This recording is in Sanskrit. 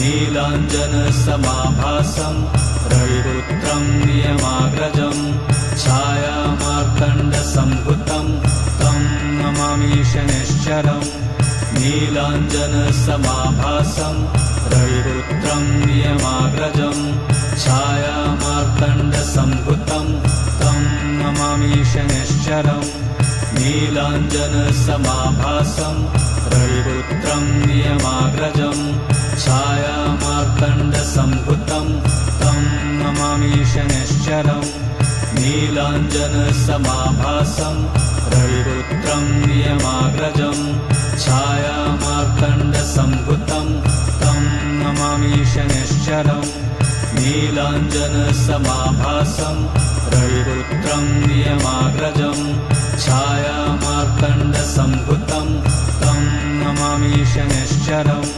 नीलाञ्जनसमाभासं रविपुत्रं नियमाग्रजं छायामार्तण्डसम्भुतं तं नमामि शनैश्चरम् नीलाञ्जनसमाभासं रविपुत्रं नियमाग्रजं छायामार्तण्डसम्भुतं तं नमामि शनैश्चरम् नीलाञ्जनसमाभासं रविपुत्रं नियमाग्रजं छायामार्तण्डसम्भुतं तं नमामि शनैश्चरम् नीलाञ्जनसमाभासं रविपुत्रं नियमाग्रजं छायामार्तण्डसम्भुतं तं नमामि शनैश्चरम् नीलाञ्जनसमाभासं रविपुत्रं नियमाग्रजं छायामार्तण्डसम्भुतं तं नमामि शनैश्चरम्।